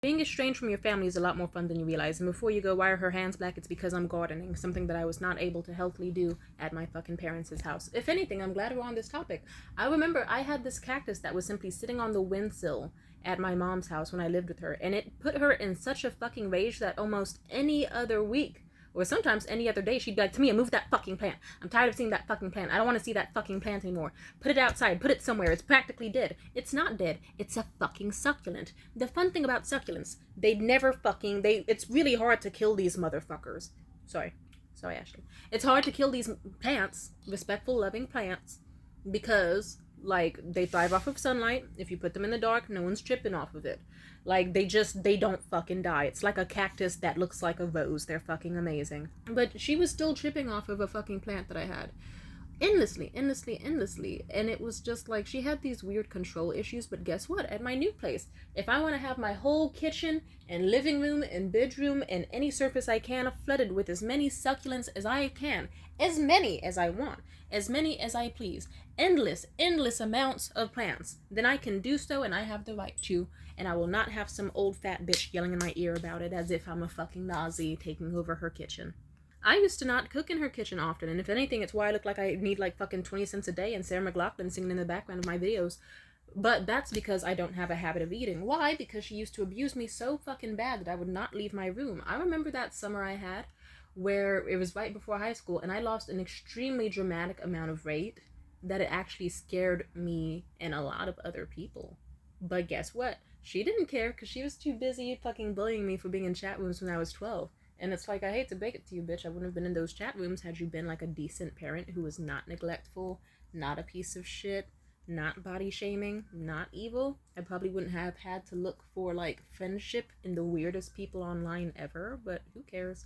Being estranged from your family is a lot more fun than you realize. And before you go, why are her hands black? It's because I'm gardening, something that I was not able to healthily do at my fucking parents' house. If anything, I'm glad we're on this topic. I remember I had this cactus that was simply sitting on the windsill at my mom's house when I lived with her, and it put her in such a fucking rage that almost any other week, or sometimes any other day, she'd be like, Tamia, move that fucking plant. I'm tired of seeing that fucking plant. I don't want to see that fucking plant anymore. Put it outside. Put it somewhere. It's practically dead. It's not dead. It's a fucking succulent. The fun thing about succulents, it's really hard to kill these motherfuckers. Sorry, Ashley. It's hard to kill these plants, respectful, loving plants, because, like, they thrive off of sunlight. If you put them in the dark, no one's tripping off of it. Like, they don't fucking die. It's like a cactus that looks like a rose. They're fucking amazing. But she was still tripping off of a fucking plant that I had. Endlessly. And it was just like, she had these weird control issues, but guess what? At my new place, if I want to have my whole kitchen and living room and bedroom and any surface I can flooded with as many succulents as I can, as many as I want, as many as I please, endless amounts of plants, then I can do so, and I have the right to, and I will not have some old fat bitch yelling in my ear about it as if I'm a fucking Nazi taking over her kitchen. I used to not cook in her kitchen often, and if anything, it's why I look like I need like fucking 20 cents a day and Sarah McLachlan singing in the background of my videos. But that's because I don't have a habit of eating. Why? Because she used to abuse me so fucking bad that I would not leave my room. I remember that summer I had where it was right before high school, and I lost an extremely dramatic amount of weight that it actually scared me and a lot of other people. But guess what? She didn't care because she was too busy fucking bullying me for being in chat rooms when I was 12. And it's like, I hate to break it to you, bitch. I wouldn't have been in those chat rooms had you been like a decent parent who was not neglectful, not a piece of shit, not body shaming, not evil. I probably wouldn't have had to look for like friendship in the weirdest people online ever, but who cares?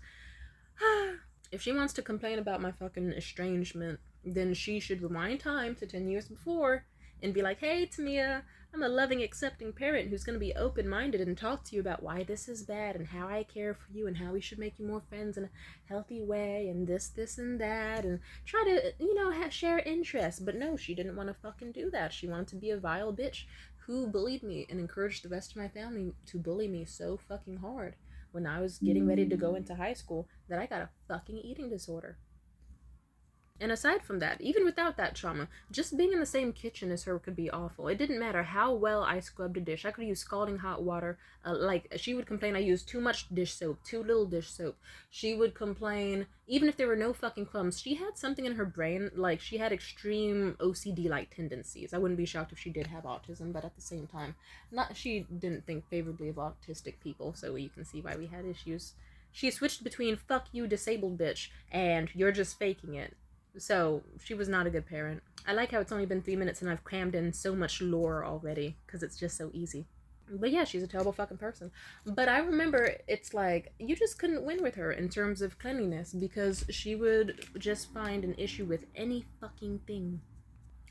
If she wants to complain about my fucking estrangement, then she should rewind time to 10 years before and be like, hey, Tamia, I'm a loving, accepting parent who's going to be open-minded and talk to you about why this is bad and how I care for you and how we should make you more friends in a healthy way and this, and that, and try to, share interests. But no, she didn't want to fucking do that. She wanted to be a vile bitch who bullied me and encouraged the rest of my family to bully me so fucking hard when I was getting ready to go into high school that I got a fucking eating disorder. And aside from that, even without that trauma, just being in the same kitchen as her could be awful. It didn't matter how well I scrubbed a dish. I could use scalding hot water. She would complain I used too much dish soap, too little dish soap. She would complain, even if there were no fucking crumbs, she had something in her brain, like she had extreme OCD-like tendencies. I wouldn't be shocked if she did have autism, but at the same time, she didn't think favorably of autistic people, so you can see why we had issues. She switched between fuck you disabled bitch and you're just faking it. So, she was not a good parent. I like how it's only been 3 minutes and I've crammed in so much lore already, because it's just so easy. But yeah, she's a terrible fucking person. But I remember it's like, you just couldn't win with her in terms of cleanliness, because she would just find an issue with any fucking thing.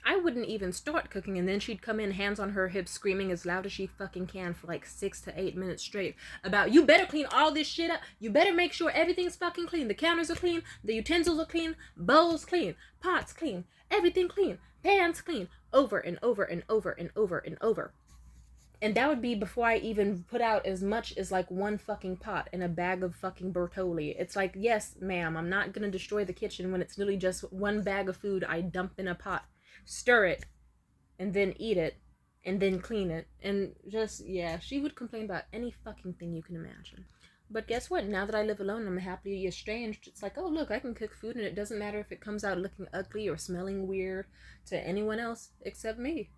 I wouldn't even start cooking, and then she'd come in, hands on her hips, screaming as loud as she fucking can for like 6 to 8 minutes straight about, you better clean all this shit up. You better make sure everything's fucking clean. The counters are clean. The utensils are clean. Bowls clean. Pots clean. Everything clean. Pans clean. Over and over and over and over and over. And that would be before I even put out as much as like one fucking pot and a bag of fucking Bertolli. It's like, yes, ma'am, I'm not gonna destroy the kitchen when it's literally just one bag of food I dump in a pot. Stir it, and then eat it, and then clean it, and just, yeah, she would complain about any fucking thing you can imagine. But guess what? Now that I live alone, I'm happily estranged. It's like, oh, look, I can cook food, and it doesn't matter if it comes out looking ugly or smelling weird to anyone else except me.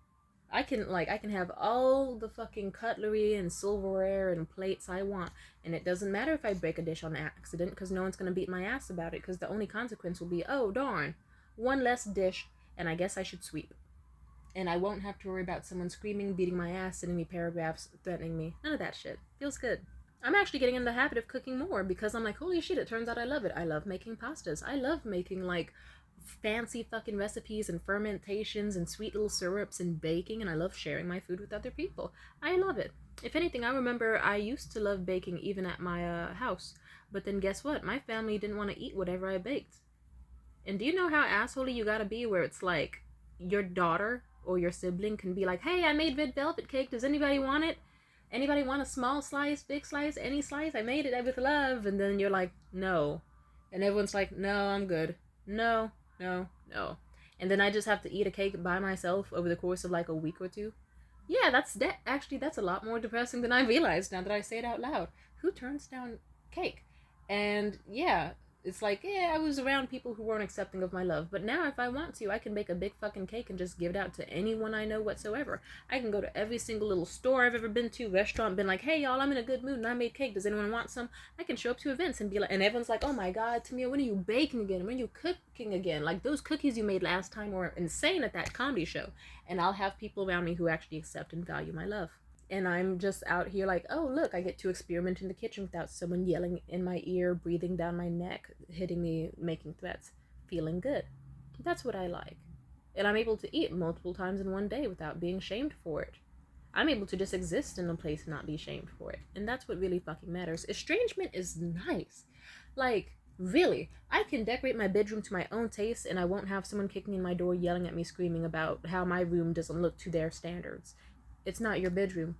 I can have all the fucking cutlery and silverware and plates I want, and it doesn't matter if I break a dish on accident, because no one's gonna beat my ass about it, because the only consequence will be, oh, darn, one less dish, and I guess I should sweep. And I won't have to worry about someone screaming, beating my ass, sending me paragraphs, threatening me. None of that shit. Feels good. I'm actually getting in the habit of cooking more, because I'm like, holy shit, it turns out I love it. I love making pastas. I love making, like, fancy fucking recipes and fermentations and sweet little syrups and baking, and I love sharing my food with other people. I love it. If anything, I remember I used to love baking even at my house. But then guess what? My family didn't want to eat whatever I baked. And do you know how assholey you gotta be where it's like your daughter or your sibling can be like, hey, I made red velvet cake, does anybody want it? Anybody want a small slice, big slice, any slice? I made it with love. And then you're like, no. And everyone's like, no, I'm good. No, no, no. And then I just have to eat a cake by myself over the course of like a week or two. Yeah, that's a lot more depressing than I realized now that I say it out loud. Who turns down cake? And yeah, it's like, yeah, I was around people who weren't accepting of my love. But now if I want to, I can make a big fucking cake and just give it out to anyone I know whatsoever. I can go to every single little store I've ever been to, restaurant, been like, hey y'all, I'm in a good mood and I made cake. Does anyone want some? I can show up to events and be like, and everyone's like, oh my god, Tamia, when are you baking again? When are you cooking again? Like, those cookies you made last time were insane at that comedy show. And I'll have people around me who actually accept and value my love. And I'm just out here like, oh, look, I get to experiment in the kitchen without someone yelling in my ear, breathing down my neck, hitting me, making threats, feeling good. That's what I like. And I'm able to eat multiple times in one day without being shamed for it. I'm able to just exist in a place and not be shamed for it. And that's what really fucking matters. Estrangement is nice. Like, really, I can decorate my bedroom to my own taste and I won't have someone kicking in my door yelling at me, screaming about how my room doesn't look to their standards. It's not your bedroom.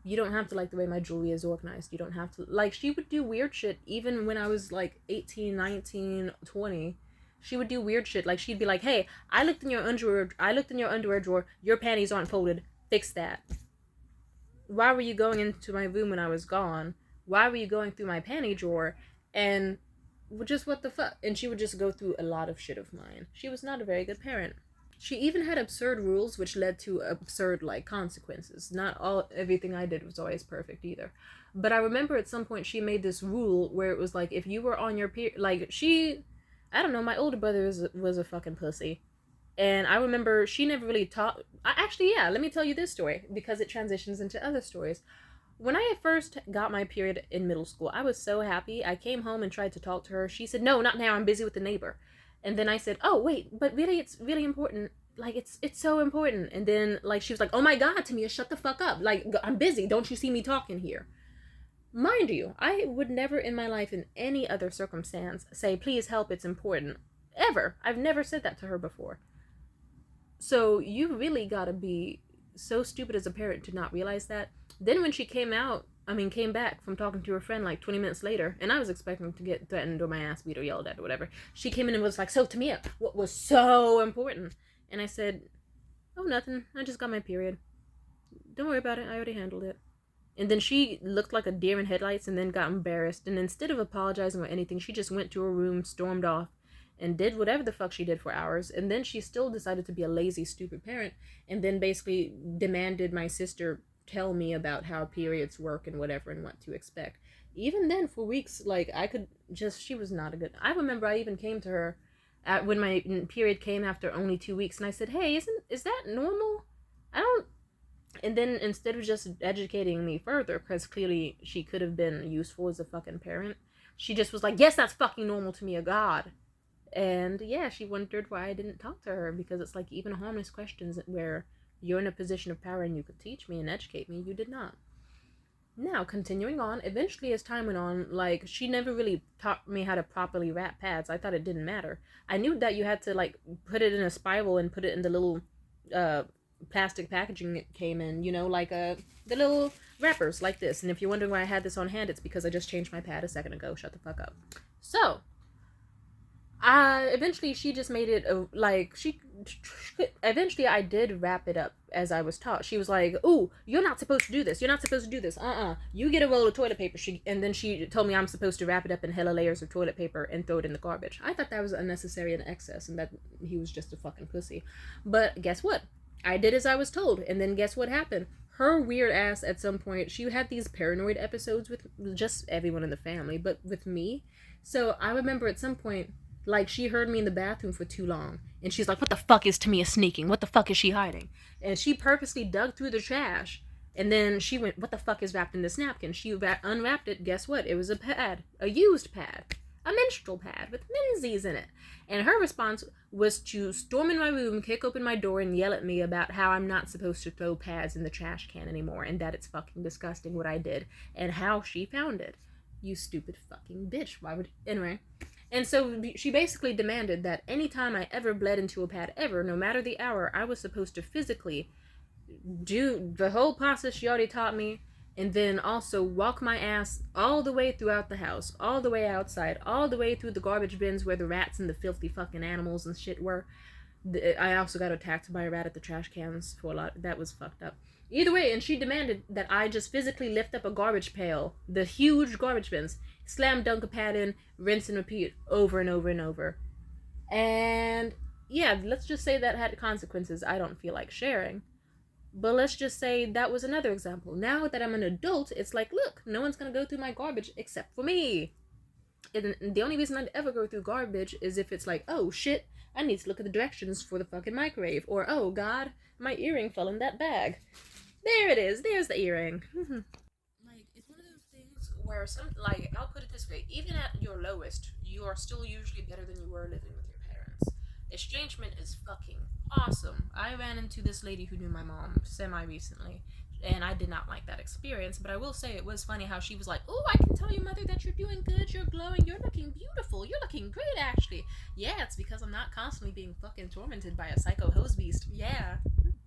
You don't have to like the way my jewelry is organized. You don't have to, like, she would do weird shit even when I was like 18, 19, 20. She would do weird shit. Like, she'd be like, hey, I looked in your underwear drawer. Your panties aren't folded. Fix that. Why were you going into my room when I was gone? Why were you going through my panty drawer? And just what the fuck? And she would just go through a lot of shit of mine. She was not a very good parent. She even had absurd rules which led to absurd, like, consequences. Not everything I did was always perfect either. But I remember at some point she made this rule where it was like, if you were on your period, like, I don't know, my older brother was a fucking pussy. And I remember she never really taught, actually, yeah, let me tell you this story, because it transitions into other stories. When I first got my period in middle school, I was so happy. I came home and tried to talk to her. She said, no, not now, I'm busy with the neighbor. And then I said, oh, wait, but really, it's really important. Like, it's so important. And then, like, she was like, oh my god, Tamia, shut the fuck up. Like, I'm busy. Don't you see me talking here? Mind you, I would never in my life in any other circumstance say, please help, it's important. Ever. I've never said that to her before. So you really gotta be so stupid as a parent to not realize that. Then when she came back from talking to her friend like 20 minutes later, and I was expecting to get threatened or my ass beat or yelled at or whatever, she came in and was like, so Tamia, what was so important? And I said, oh, nothing. I just got my period. Don't worry about it. I already handled it. And then she looked like a deer in headlights and then got embarrassed. And instead of apologizing or anything, she just went to her room, stormed off, and did whatever the fuck she did for hours. And then she still decided to be a lazy, stupid parent, and then basically demanded my sister tell me about how periods work and whatever and what to expect. Even then, for weeks, like, she was not a good... I remember I even came to her when my period came after only 2 weeks, and I said, hey, is that normal? And then instead of just educating me further, because clearly she could have been useful as a fucking parent, she just was like, yes, that's fucking normal to me, a god. And yeah, she wondered why I didn't talk to her, because it's like, even harmless questions where you're in a position of power and you could teach me and educate me, you did not. Now, continuing on, eventually as time went on, like, she never really taught me how to properly wrap pads. I thought it didn't matter. I knew that you had to, like, put it in a spiral and put it in the little plastic packaging it came in, you know, like the little wrappers like this. And if you're wondering why I had this on hand, it's because I just changed my pad a second ago. Shut the fuck up. So, eventually she just made it, eventually I did wrap it up as I was taught. She was like, ooh, you're not supposed to do this. You're not supposed to do this. You get a roll of toilet paper. And then she told me I'm supposed to wrap it up in hella layers of toilet paper and throw it in the garbage. I thought that was unnecessary and excess, and that he was just a fucking pussy. But guess what? I did as I was told, and then guess what happened? Her weird ass at some point, she had these paranoid episodes with just everyone in the family, but with me. So I remember at some point, like, she heard me in the bathroom for too long, and she's like, what the fuck is Tamia sneaking? What the fuck is she hiding? And she purposely dug through the trash, and then she went, what the fuck is wrapped in this napkin? She unwrapped it. Guess what? It was a pad, a used pad, a menstrual pad with Menzies in it. And her response was to storm in my room, kick open my door, and yell at me about how I'm not supposed to throw pads in the trash can anymore, and that it's fucking disgusting what I did, and how she found it. You stupid fucking bitch. Anyway. And so she basically demanded that anytime I ever bled into a pad ever, no matter the hour, I was supposed to physically do the whole process she already taught me, and then also walk my ass all the way throughout the house, all the way outside, all the way through the garbage bins where the rats and the filthy fucking animals and shit were. I also got attacked by a rat at the trash cans for a lot. That was fucked up. Either way, and she demanded that I just physically lift up a garbage pail, the huge garbage bins, slam dunk a pad in, rinse and repeat over and over and over. And yeah, let's just say that had consequences I don't feel like sharing. But let's just say that was another example. Now that I'm an adult, it's like, look, no one's gonna go through my garbage except for me. And the only reason I'd ever go through garbage is if it's like, oh shit, I need to look at the directions for the fucking microwave. Or, oh god, my earring fell in that bag. There it is. There's the earring. Like, it's one of those things where I'll put it this way, even at your lowest, you are still usually better than you were living with your parents. Estrangement is fucking awesome. I ran into this lady who knew my mom semi-recently, and I did not like that experience, but I will say it was funny how she was like, oh, I can tell your mother that you're doing good, you're glowing, you're looking beautiful, you're looking great, actually. Yeah, it's because I'm not constantly being fucking tormented by a psycho hose beast. Yeah.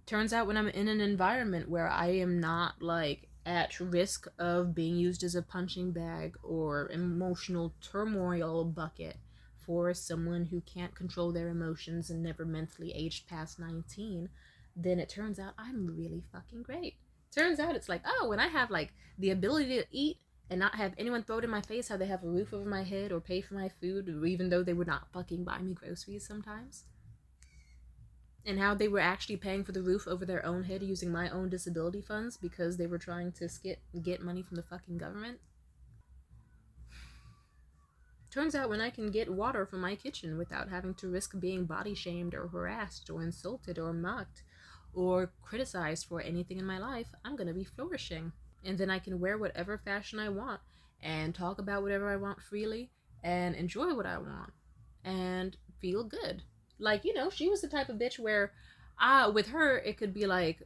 Turns out when I'm in an environment where I am not, like, at risk of being used as a punching bag or emotional turmoil bucket for someone who can't control their emotions and never mentally aged past 19, then it turns out I'm really fucking great. Turns out it's like, oh, when I have like the ability to eat and not have anyone throw it in my face how they have a roof over my head or pay for my food, even though they would not fucking buy me groceries sometimes, and how they were actually paying for the roof over their own head using my own disability funds because they were trying to get money from the fucking government. Turns out when I can get water from my kitchen without having to risk being body shamed or harassed or insulted or mocked or criticized for anything in my life, I'm gonna be flourishing. And then I can wear whatever fashion I want and talk about whatever I want freely and enjoy what I want and feel good. Like, she was the type of bitch where with her it could be like,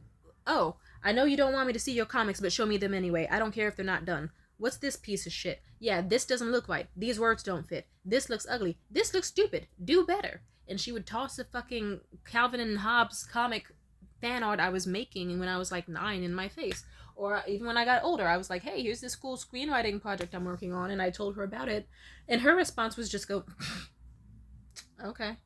oh, I know you don't want me to see your comics, but show me them anyway. I don't care if they're not done. What's this piece of shit? Yeah, this doesn't look right. These words don't fit. This looks ugly. This looks stupid. Do better. And she would toss a fucking Calvin and Hobbes comic fan art I was making when I was like 9 in my face. Or even when I got older, I was like, hey, here's this cool screenwriting project I'm working on, and I told her about it. And her response was just go, okay,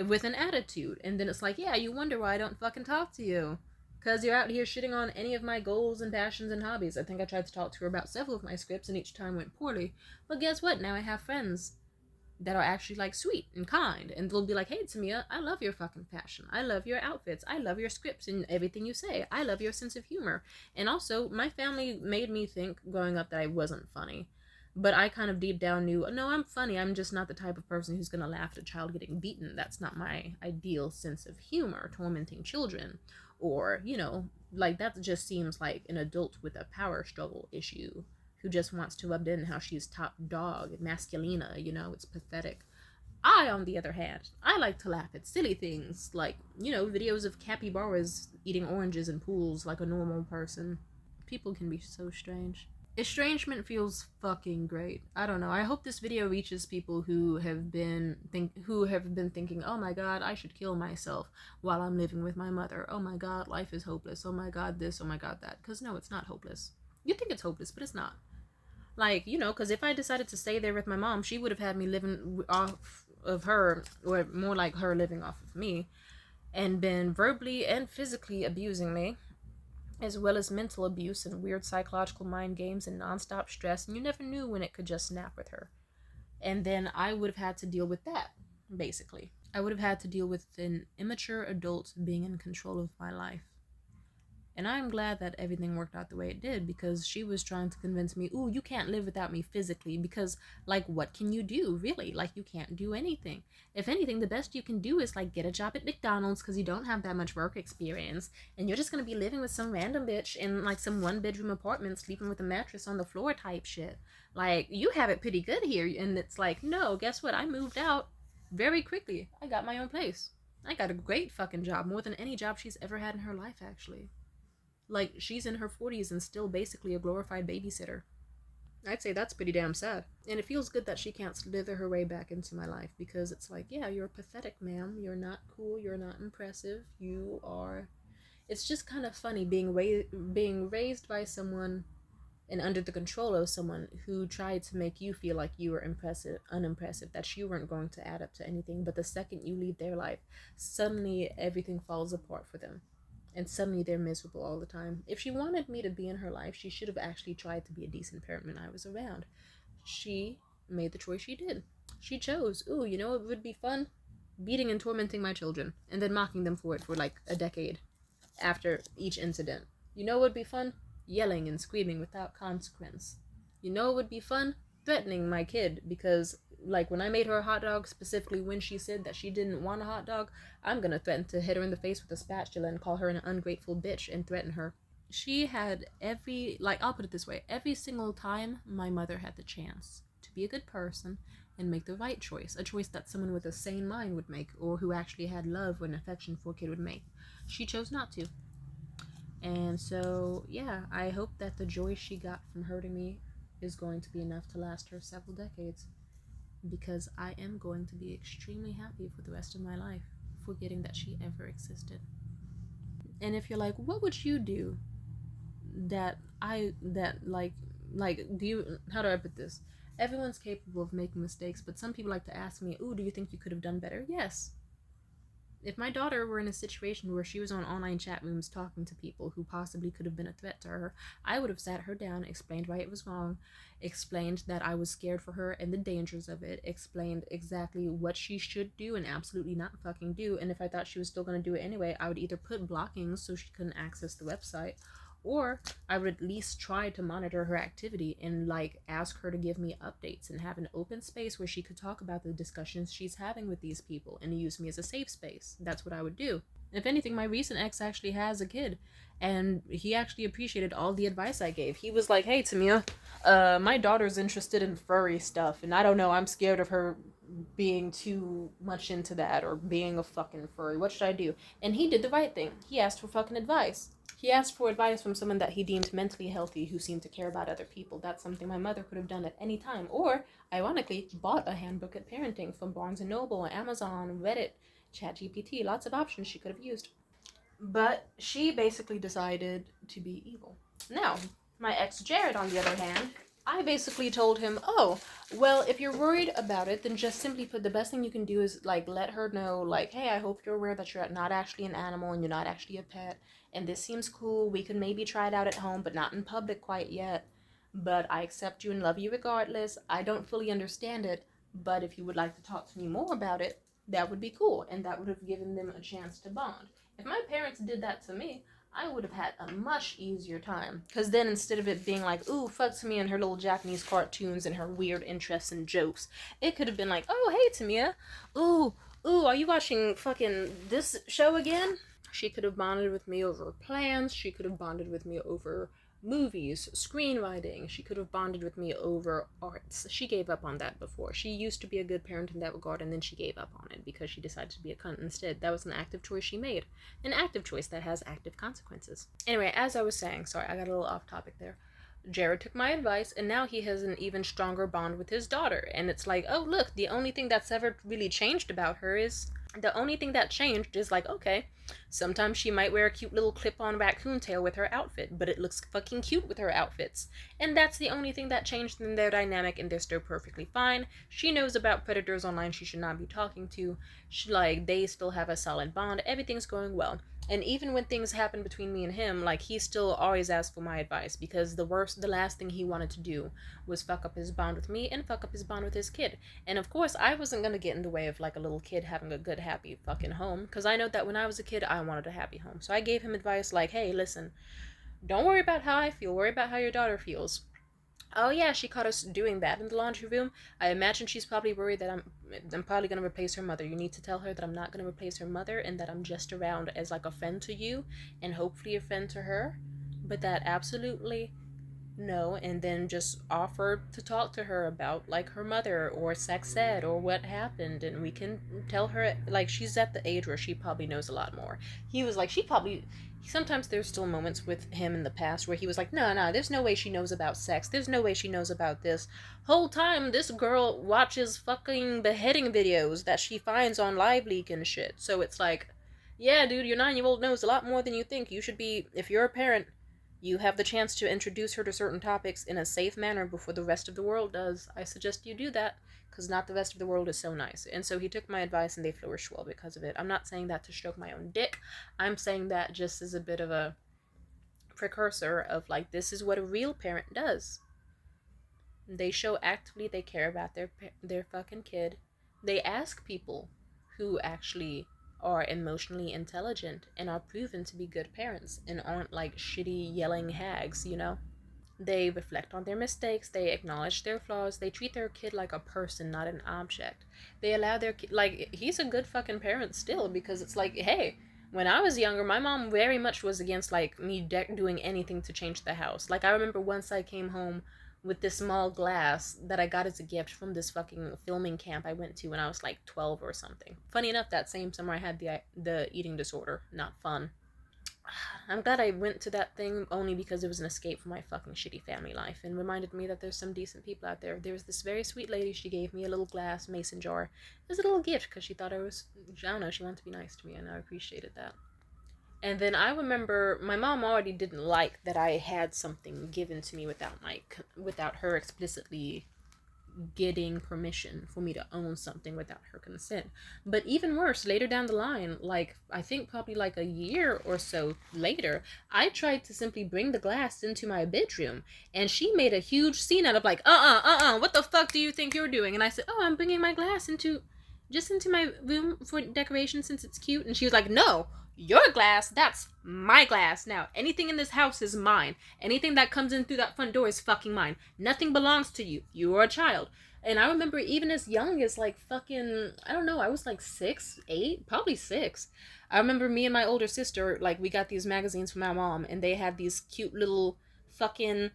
with an attitude. And then it's like, yeah, you wonder why I don't fucking talk to you. Because you're out here shitting on any of my goals and passions and hobbies. I think I tried to talk to her about several of my scripts, and each time went poorly. But guess what? Now I have friends that are actually like sweet and kind, and they'll be like, hey, Tamia, I love your fucking fashion, I love your outfits, I love your scripts and everything you say, I love your sense of humor. And also, my family made me think growing up that I wasn't funny, but I kind of deep down knew, no, I'm funny, I'm just not the type of person who's gonna laugh at a child getting beaten. That's not my ideal sense of humor, tormenting children, or like, that just seems like an adult with a power struggle issue who just wants to rub in how she's top dog, masculina, it's pathetic. I, on the other hand, I like to laugh at silly things, like, videos of capybaras eating oranges in pools like a normal person. People can be so strange. Estrangement feels fucking great. I don't know. I hope this video reaches people who have been thinking, oh my god, I should kill myself while I'm living with my mother. Oh my god, life is hopeless. Oh my god, this. Oh my god, that. Because no, it's not hopeless. You think it's hopeless, but it's not. Like, because if I decided to stay there with my mom, she would have had me living off of her, or more like her living off of me, and been verbally and physically abusing me, as well as mental abuse and weird psychological mind games and nonstop stress, and you never knew when it could just snap with her. And then I would have had to deal with that, basically. I would have had to deal with an immature adult being in control of my life. And I'm glad that everything worked out the way it did, because she was trying to convince me, ooh, you can't live without me physically, because, like, what can you do, really? Like, you can't do anything. If anything, the best you can do is, like, get a job at McDonald's, because you don't have that much work experience, and you're just gonna be living with some random bitch in, like, some one-bedroom apartment, sleeping with a mattress on the floor type shit. Like, you have it pretty good here, and it's like, no, guess what? I moved out very quickly. I got my own place. I got a great fucking job, more than any job she's ever had in her life, actually. Like, she's in her 40s and still basically a glorified babysitter. I'd say that's pretty damn sad. And it feels good that she can't slither her way back into my life, because it's like, yeah, you're pathetic, ma'am. You're not cool. You're not impressive. You are... It's just kind of funny being raised by someone and under the control of someone who tried to make you feel like you were unimpressive, that you weren't going to add up to anything. But the second you leave their life, suddenly everything falls apart for them. And suddenly they're miserable all the time. If she wanted me to be in her life, she should have actually tried to be a decent parent when I was around. She made the choice she did. She chose, ooh, you know, it would be fun beating and tormenting my children and then mocking them for it for like a decade after each incident. You know what would be fun? Yelling and screaming without consequence. You know what would be fun? Threatening my kid because, like, when I made her a hot dog, specifically when she said that she didn't want a hot dog, I'm gonna threaten to hit her in the face with a spatula and call her an ungrateful bitch and threaten her. She had I'll put it this way, every single time my mother had the chance to be a good person and make the right choice, a choice that someone with a sane mind would make, or who actually had love and affection for a kid would make, she chose not to. And so, yeah, I hope that the joy she got from hurting me is going to be enough to last her several decades, because I am going to be extremely happy for the rest of my life, forgetting that she ever existed. And if you're like, what would you do do you, how do I put this? Everyone's capable of making mistakes, but some people like to ask me, ooh, do you think you could have done better? Yes. If my daughter were in a situation where she was on online chat rooms talking to people who possibly could have been a threat to her, I would have sat her down, explained why it was wrong, explained that I was scared for her and the dangers of it, explained exactly what she should do and absolutely not fucking do, and if I thought she was still going to do it anyway, I would either put blockings so she couldn't access the website, or I would at least try to monitor her activity and ask her to give me updates and have an open space where she could talk about the discussions she's having with these people and use me as a safe space. That's what I would do. If anything, my recent ex actually has a kid, and he actually appreciated all the advice I gave. He was like, hey, Tamia, my daughter's interested in furry stuff, and I don't know, I'm scared of her being too much into that or being a fucking furry. What should I do? And he did the right thing. He asked for fucking advice. He asked for advice from someone that he deemed mentally healthy who seemed to care about other people. That's something my mother could have done at any time. Or, ironically, bought a handbook at parenting from Barnes & Noble, Amazon, Reddit, ChatGPT. Lots of options she could have used. But she basically decided to be evil. Now, my ex Jared, on the other hand, I basically told him, oh, well, if you're worried about it, then just simply put, the best thing you can do is, let her know, hey, I hope you're aware that you're not actually an animal and you're not actually a pet, and this seems cool. We could maybe try it out at home, but not in public quite yet. But I accept you and love you regardless. I don't fully understand it, but if you would like to talk to me more about it, that would be cool, and that would have given them a chance to bond. If my parents did that to me, I would have had a much easier time. Because then instead of it being like, ooh, fuck Tamia and her little Japanese cartoons and her weird interests and jokes, it could have been like, oh, hey, Tamia. Ooh, are you watching fucking this show again? She could have bonded with me over plans. She could have bonded with me over movies, screenwriting. She could have bonded with me over arts. She gave up on that before. She used to be a good parent in that regard, and then she gave up on it because she decided to be a cunt instead. That was an active choice she made. An active choice that has active consequences. Anyway, as I was saying, sorry, I got a little off topic there. Jared took my advice, and now he has an even stronger bond with his daughter. And it's like, oh, look, the only thing that's ever really changed about her is... The only thing that changed is okay, sometimes she might wear a cute little clip-on raccoon tail with her outfit, but it looks fucking cute with her outfits. And that's the only thing that changed in their dynamic, and they're still perfectly fine. She knows about predators online she should not be talking to. They still have a solid bond. Everything's going well. And even when things happen between me and him, he still always asks for my advice, because the last thing he wanted to do was fuck up his bond with me and fuck up his bond with his kid. And of course, I wasn't gonna get in the way of a little kid having a good, happy fucking home, because I know that when I was a kid, I wanted a happy home. So I gave him advice hey, listen, don't worry about how I feel, worry about how your daughter feels. Oh yeah, she caught us doing that in the laundry room. I imagine she's probably worried that I'm probably going to replace her mother. You need to tell her that I'm not going to replace her mother, and that I'm just around as a friend to you and hopefully a friend to her. But that absolutely no, and then just offer to talk to her about her mother or sex ed or what happened, and we can tell her she's at the age where she probably knows a lot more. He was she probably... Sometimes there's still moments with him in the past where he was no, there's no way she knows about sex. There's no way she knows about this. Whole time, this girl watches fucking beheading videos that she finds on Live Leak and shit. So it's yeah, dude, your 9-year-old knows a lot more than you think. You should be, if you're a parent, You have the chance to introduce her to certain topics in a safe manner before the rest of the world does. I suggest you do that, because not the rest of the world is so nice. And so he took my advice and they flourished well because of it. I'm not saying that to stroke my own dick. I'm saying that just as a bit of a precursor of, like, this is what a real parent does. They show actively they care about their fucking kid. They ask people who actually are emotionally intelligent and are proven to be good parents and aren't like shitty yelling hags, you know? They reflect on their mistakes, they acknowledge their flaws, they treat their kid like a person, not an object. They allow their kid, like, he's a good fucking parent still, because it's like, hey, when I was younger, my mom very much was against, like, me doing anything to change the house. Like, I remember once I came home with this small glass that I got as a gift from this fucking filming camp I went to when I was like 12 or something. Funny enough, that same summer I had the eating disorder. Not fun. I'm glad I went to that thing only because it was an escape from my fucking shitty family life and reminded me that there's some decent people out there. There was this very sweet lady, she gave me a little glass mason jar as a little gift because she thought I was, I don't know, she wanted to be nice to me, and I appreciated that. And then I remember my mom already didn't like that I had something given to me without her explicitly getting permission for me to own something without her consent. But even worse, later down the line, like I think probably like a year or so later, I tried to simply bring the glass into my bedroom, and she made a huge scene out of like, what the fuck do you think you're doing? And I said, oh, I'm bringing my glass into my room for decoration since it's cute. And she was like, no, your glass, that's my glass now. Anything in this house is mine. Anything that comes in through that front door is fucking mine. Nothing belongs to you. You are a child. And I remember even as young as like fucking, I don't know, I was like 6, 8, probably 6. I remember me and my older sister, like, we got these magazines from my mom, and they had these cute little fucking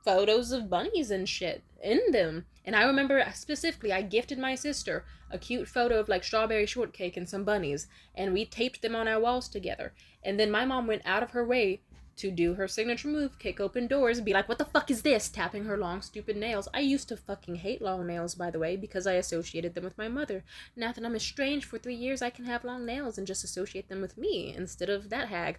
photos of bunnies and shit in them. And I remember specifically, I gifted my sister a cute photo of like strawberry shortcake and some bunnies, and we taped them on our walls together. And then my mom went out of her way to do her signature move, kick open doors, be like, what the fuck is this? Tapping her long, stupid nails. I used to fucking hate long nails, by the way, because I associated them with my mother. Now that I'm estranged for 3 years, I can have long nails and just associate them with me instead of that hag.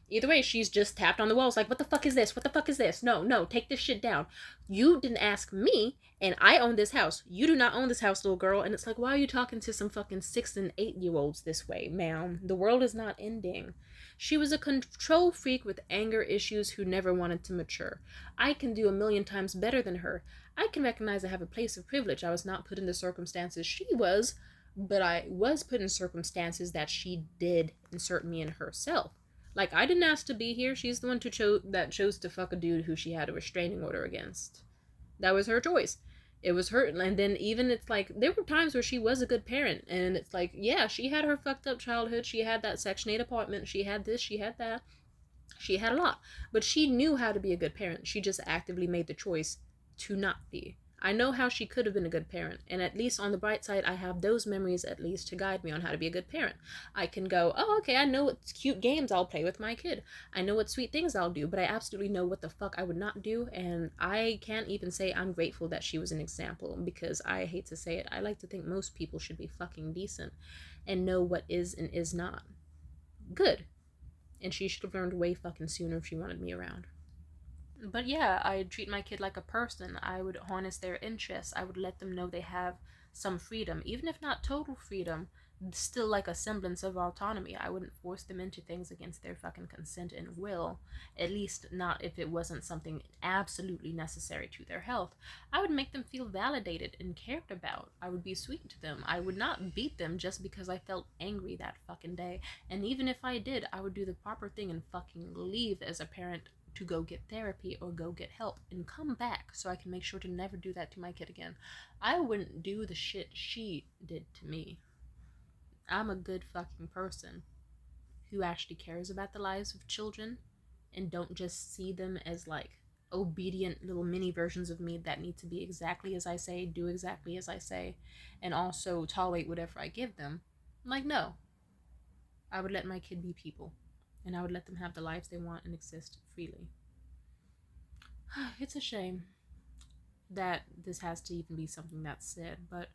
Either way, she's just tapped on the walls like, what the fuck is this? What the fuck is this? No, no, take this shit down. You didn't ask me, and I own this house. You do not own this house, little girl. And it's like, why are you talking to some fucking 6 and 8-year-olds this way, ma'am? The world is not ending. She was a control freak with anger issues who never wanted to mature. I can do a million times better than her. I can recognize I have a place of privilege. I was not put in the circumstances she was, but I was put in circumstances that she did insert me in herself. Like, I didn't ask to be here. She's the one that chose to fuck a dude who she had a restraining order against. That was her choice. It was her. And then even it's like, there were times where she was a good parent. And it's like, yeah, she had her fucked up childhood. She had that Section 8 apartment. She had this. She had that. She had a lot. But she knew how to be a good parent. She just actively made the choice to not be. I know how she could have been a good parent, and at least on the bright side, I have those memories at least to guide me on how to be a good parent. I can go, oh, okay, I know what cute games I'll play with my kid. I know what sweet things I'll do, but I absolutely know what the fuck I would not do, and I can't even say I'm grateful that she was an example, because I hate to say it, I like to think most people should be fucking decent and know what is and is not good. And she should have learned way fucking sooner if she wanted me around. But yeah, I'd treat my kid like a person. I would harness their interests. I would let them know they have some freedom, even if not total freedom, still like a semblance of autonomy. I wouldn't force them into things against their fucking consent and will, at least not if it wasn't something absolutely necessary to their health. I would make them feel validated and cared about. I would be sweet to them. I would not beat them just because I felt angry that fucking day. And even if I did, I would do the proper thing and fucking leave as a parent to go get therapy or go get help and come back so I can make sure to never do that to my kid again. I wouldn't do the shit she did to me. I'm a good fucking person who actually cares about the lives of children and don't just see them as like obedient little mini versions of me that need to be exactly as I say, do exactly as I say, and also tolerate whatever I give them. Like, no. I would let my kid be people, and I would let them have the lives they want and exist freely. It's a shame that this has to even be something that's said, but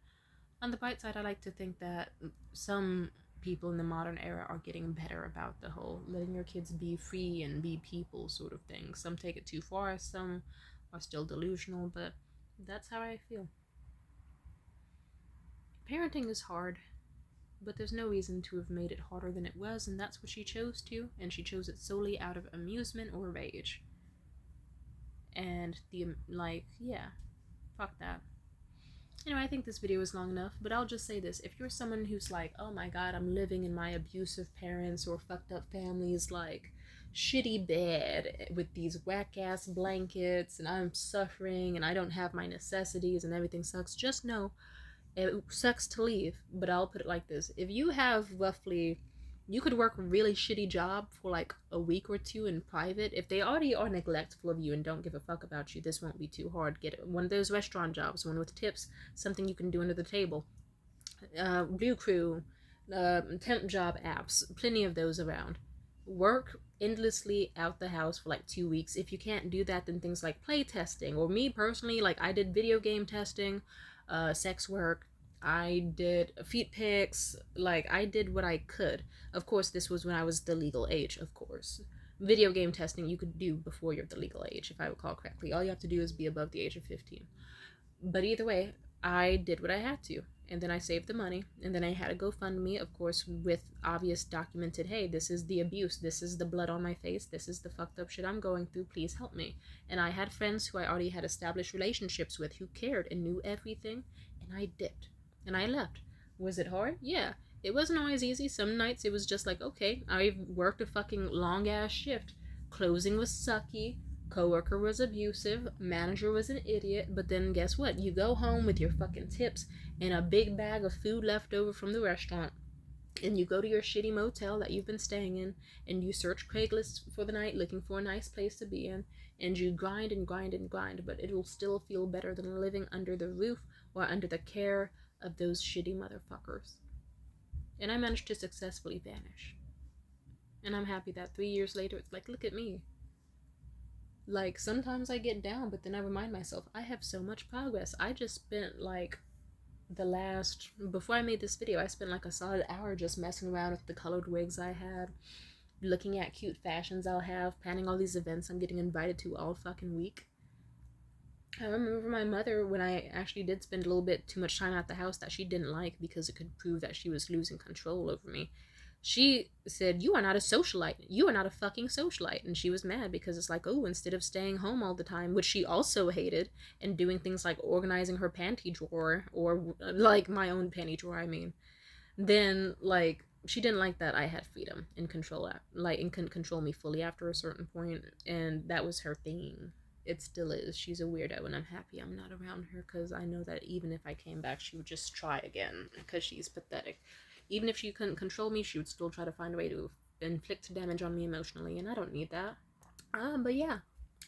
on the bright side, I like to think that some people in the modern era are getting better about the whole letting your kids be free and be people sort of thing. Some take it too far, some are still delusional, but that's how I feel. Parenting is hard, but there's no reason to have made it harder than it was, and that's what she chose to, and she chose it solely out of amusement or rage. And yeah, fuck that. Anyway, I think this video is long enough, but I'll just say this. If you're someone who's like, oh my god, I'm living in my abusive parents or fucked up families, like, shitty bed with these whack-ass blankets, and I'm suffering, and I don't have my necessities, and everything sucks, just know, it sucks to leave, but I'll put it like this. If you have roughly, you could work a really shitty job for like a week or two in private. If they already are neglectful of you and don't give a fuck about you, this won't be too hard. Get one of those restaurant jobs, one with tips, something you can do under the table. Blue Crew, temp job apps, plenty of those around. Work endlessly out the house for like 2 weeks. If you can't do that, then things like play testing, or me personally, like I did video game testing, sex work, I did feet pics, like I did what I could. Of course, this was when I was the legal age, of course. Video game testing you could do before you're the legal age, if I recall correctly. All you have to do is be above the age of 15. But either way, I did what I had to. And then I saved the money, and then I had a GoFundMe, of course, with obvious documented, hey, this is the abuse, this is the blood on my face, this is the fucked up shit I'm going through, please help me. And I had friends who I already had established relationships with who cared and knew everything, and I dipped. And I left. Was it hard? Yeah. It wasn't always easy. Some nights it was just like, okay, I worked a fucking long-ass shift. Closing was sucky. Coworker was abusive. Manager was an idiot. But then guess what? You go home with your fucking tips and a big bag of food left over from the restaurant. And you go to your shitty motel that you've been staying in, and you search Craigslist for the night looking for a nice place to be in, and you grind and grind and grind, but it will still feel better than living under the roof or under the care of those shitty motherfuckers. And I managed to successfully vanish. And I'm happy that 3 years later, it's like, look at me. Like, sometimes I get down, but then I remind myself, I have so much progress. I just spent, like, before I made this video, I spent, like, a solid hour just messing around with the colored wigs I had, looking at cute fashions I'll have, planning all these events I'm getting invited to all fucking week. I remember my mother, when I actually did spend a little bit too much time at the house that she didn't like because it could prove that she was losing control over me, she said, you are not a socialite. You are not a fucking socialite. And she was mad because it's like, oh, instead of staying home all the time, which she also hated, and doing things like organizing her panty drawer, or like my own panty drawer, I mean, then like she didn't like that I had freedom and control, and couldn't control me fully after a certain point, and that was her thing. It still is. She's a weirdo, and I'm happy I'm not around her, because I know that even if I came back, she would just try again, because she's pathetic. Even if she couldn't control me, she would still try to find a way to inflict damage on me emotionally, and I don't need that. But yeah,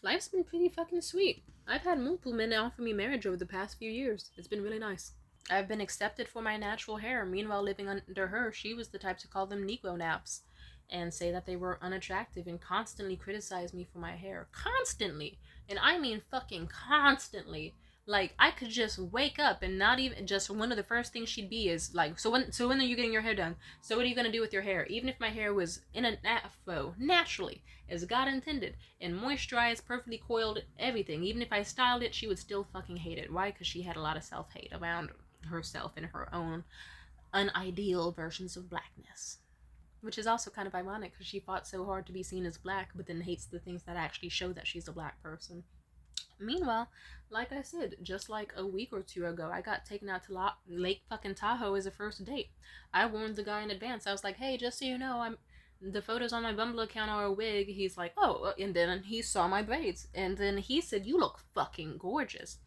life's been pretty fucking sweet. I've had multiple men offer me marriage over the past few years. It's been really nice. I've been accepted for my natural hair. Meanwhile, living under her, she was the type to call them Negro naps and say that they were unattractive and constantly criticize me for my hair. Constantly! And I mean fucking constantly. Like, I could just wake up and not even, just one of the first things she'd be is like, so when are you getting your hair done? So what are you gonna do with your hair? Even if my hair was in an afro, naturally, as God intended, and moisturized, perfectly coiled, everything, even if I styled it, she would still fucking hate it. Why? Because she had a lot of self-hate around herself and her own unideal versions of blackness. Which is also kind of ironic, because she fought so hard to be seen as black, but then hates the things that actually show that she's a black person. Meanwhile, like I said, just like a week or two ago, I got taken out to Lake fucking Tahoe as a first date. I warned the guy in advance. I was like, hey, just so you know, the photos on my Bumble account are a wig. He's like, oh, and then he saw my braids. And then he said, you look fucking gorgeous.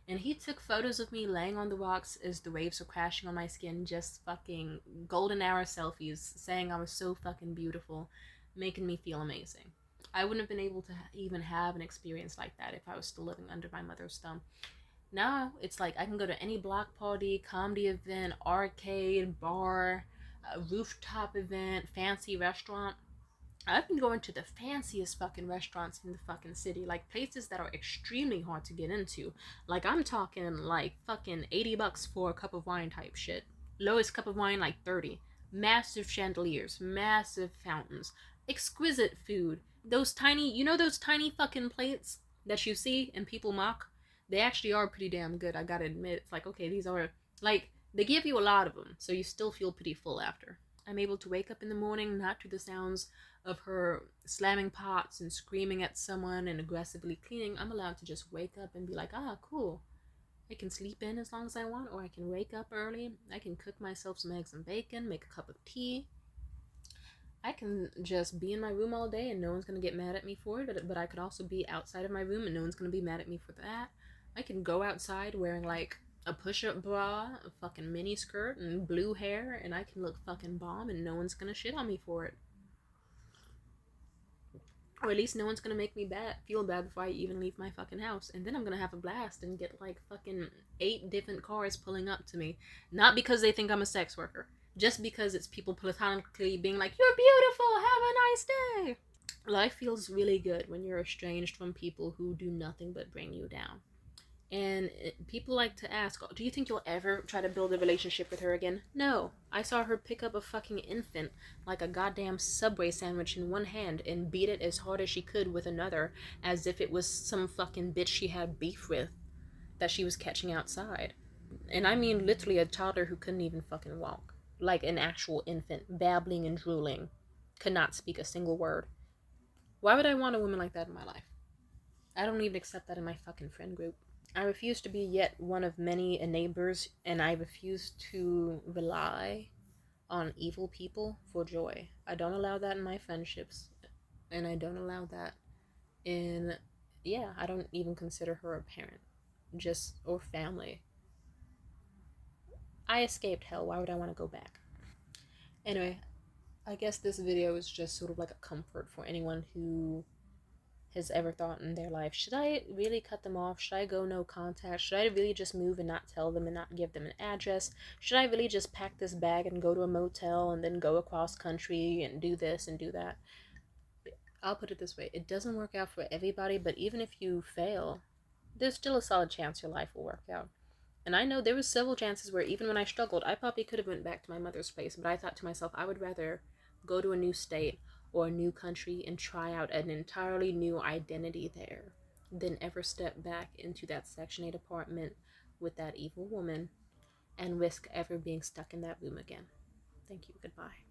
And he took photos of me laying on the rocks as the waves were crashing on my skin, just fucking golden hour selfies, saying I was so fucking beautiful, making me feel amazing. I wouldn't have been able to even have an experience like that if I was still living under my mother's thumb. Now, it's like I can go to any block party, comedy event, arcade, bar, rooftop event, fancy restaurant. I've been going to the fanciest fucking restaurants in the fucking city, like places that are extremely hard to get into. Like, I'm talking like fucking $80 for a cup of wine type shit. Lowest cup of wine, like 30. Massive chandeliers, massive fountains, exquisite food. Those tiny, you know those tiny fucking plates that you see and people mock? They actually are pretty damn good, I gotta admit. It's like, okay, these are, like, they give you a lot of them, so you still feel pretty full after. I'm able to wake up in the morning not to the sounds of her slamming pots and screaming at someone and aggressively cleaning. I'm allowed to just wake up and be like, ah, cool. I can sleep in as long as I want, or I can wake up early. I can cook myself some eggs and bacon, make a cup of tea. I can just be in my room all day and no one's gonna get mad at me for it, but I could also be outside of my room and no one's gonna be mad at me for that. I can go outside wearing like a push-up bra, a fucking mini skirt, and blue hair, and I can look fucking bomb and no one's gonna shit on me for it. Or at least no one's gonna make me feel bad before I even leave my fucking house. And then I'm gonna have a blast and get like fucking 8 different cars pulling up to me. Not because they think I'm a sex worker. Just because it's people platonically being like, "You're beautiful, have a nice day." Life feels really good when you're estranged from people who do nothing but bring you down. And people like to ask, do you think you'll ever try to build a relationship with her again? No. I saw her pick up a fucking infant like a goddamn Subway sandwich in one hand and beat it as hard as she could with another, as if it was some fucking bitch she had beef with that she was catching outside. And I mean literally a toddler who couldn't even fucking walk. Like an actual infant, babbling and drooling. Could not speak a single word. Why would I want a woman like that in my life? I don't even accept that in my fucking friend group. I refuse to be yet one of many enablers, and I refuse to rely on evil people for joy. I don't allow that in my friendships, and I don't allow that in, yeah, I don't even consider her a parent, just, or family. I escaped hell. Why would I want to go back? Anyway, I guess this video is just sort of like a comfort for anyone who has ever thought in their life, should I really cut them off? Should I go no contact? Should I really just move and not tell them and not give them an address? Should I really just pack this bag and go to a motel and then go across country and do this and do that? I'll put it this way, it doesn't work out for everybody, but even if you fail, there's still a solid chance your life will work out. And I know there was several chances where even when I struggled, I probably could have went back to my mother's place, but I thought to myself, I would rather go to a new state or a new country and try out an entirely new identity there than ever step back into that Section 8 apartment with that evil woman and risk ever being stuck in that room again. Thank you. Goodbye.